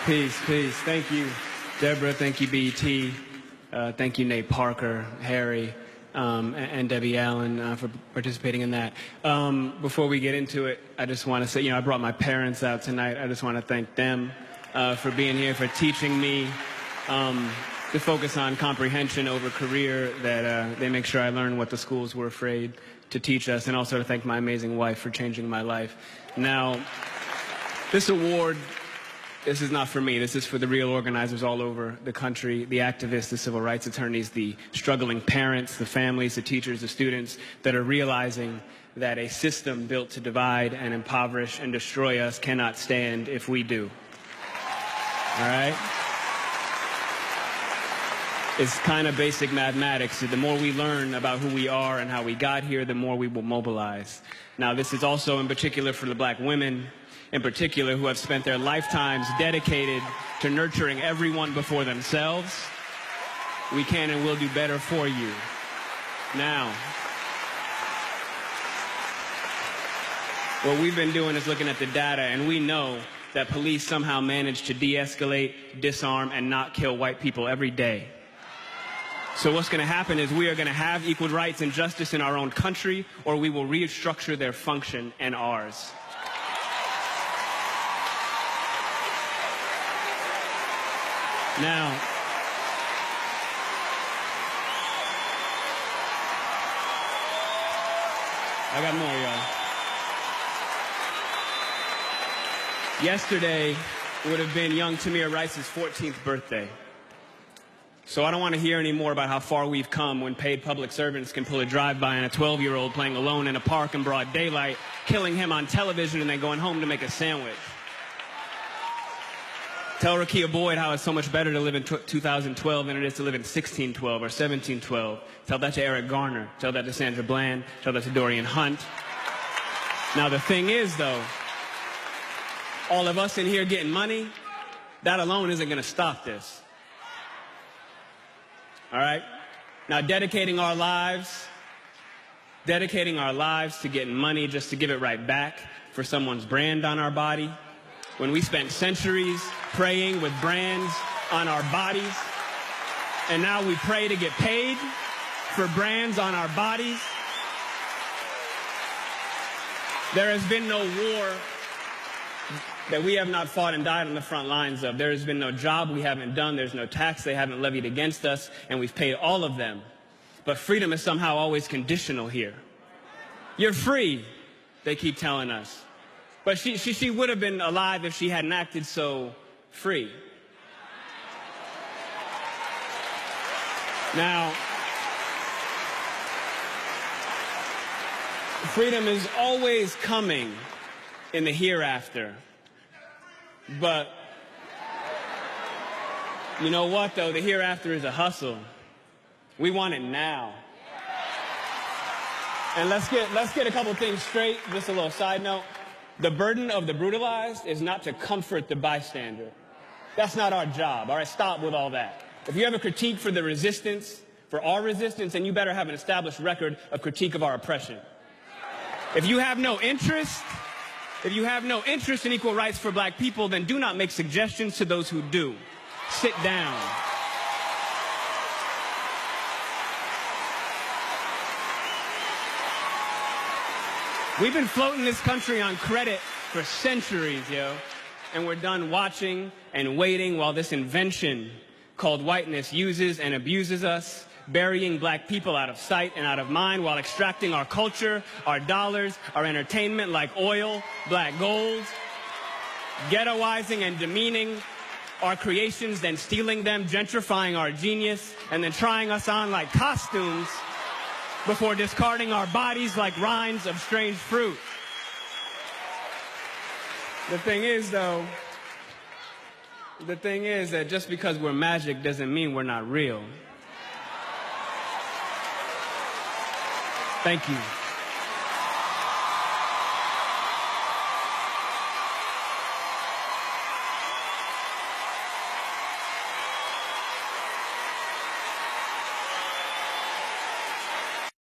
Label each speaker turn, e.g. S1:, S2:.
S1: Peace, peace. Thank you, Deborah. Thank you, BET. Thank you, Nate Parker, Harry, and Debbie Allen for participating in that. Before we get into it, I just want to say, I brought my parents out tonight. I just want to thank them for being here, for teaching me to focus on comprehension over career, that they make sure I learn what the schools were afraid to teach us, and also to thank my amazing wife for changing my life. Now, this award, this is not for me. This is for the real organizers all over the country, the activists, the civil rights attorneys, the struggling parents, the families, the teachers, the students that are realizing that a system built to divide and impoverish and destroy us cannot stand if we do. All right? It's kind of basic mathematics. The more we learn about who we are and how we got here, the more we will mobilize. Now, this is also in particular for the black women, in particular, who have spent their lifetimes dedicated to nurturing everyone before themselves. We can and will do better for you. Now, what we've been doing is looking at the data, and we know that police somehow manage to de-escalate, disarm, and not kill white people every day. So what's going to happen is we are going to have equal rights and justice in our own country, or we will restructure their function and ours. Now, I got more, y'all. Yesterday would have been young Tamir Rice's 14th birthday. So I don't want to hear any more about how far we've come when paid public servants can pull a drive-by on a 12-year-old playing alone in a park in broad daylight, killing him on television, and then going home to make a sandwich. Tell Rakia Boyd how it's so much better to live in 2012 than it is to live in 1612 or 1712. Tell that to Eric Garner. Tell that to Sandra Bland. Tell that to Dorian Hunt. Now, the thing is, though, all of us in here getting money, that alone isn't going to stop this. All right? Now, dedicating our lives to getting money just to give it right back for someone's brand on our body, when we spent centuries praying with brands on our bodies, and now we pray to get paid for brands on our bodies. There has been no war that we have not fought and died on the front lines of. There has been no job we haven't done. There's no tax they haven't levied against us, and we've paid all of them. But freedom is somehow always conditional here. You're free, they keep telling us. But she would have been alive if she hadn't acted so free. Now, freedom is always coming in the hereafter. But you know what, though? The hereafter is a hustle. We want it now. And let's get a couple things straight. Just a little side note. The burden of the brutalized is not to comfort the bystander. That's not our job. All right, stop with all that. If you have a critique for the resistance, for our resistance, then you better have an established record of critique of our oppression. If you have no interest in equal rights for black people, then do not make suggestions to those who do. Sit down. We've been floating this country on credit for centuries, yo. And we're done watching and waiting while this invention called whiteness uses and abuses us, burying black people out of sight and out of mind while extracting our culture, our dollars, our entertainment like oil, black gold, ghettoizing and demeaning our creations, then stealing them, gentrifying our genius, and then trying us on like costumes before discarding our bodies like rinds of strange fruit. The thing is that just because we're magic doesn't mean we're not real. Thank you.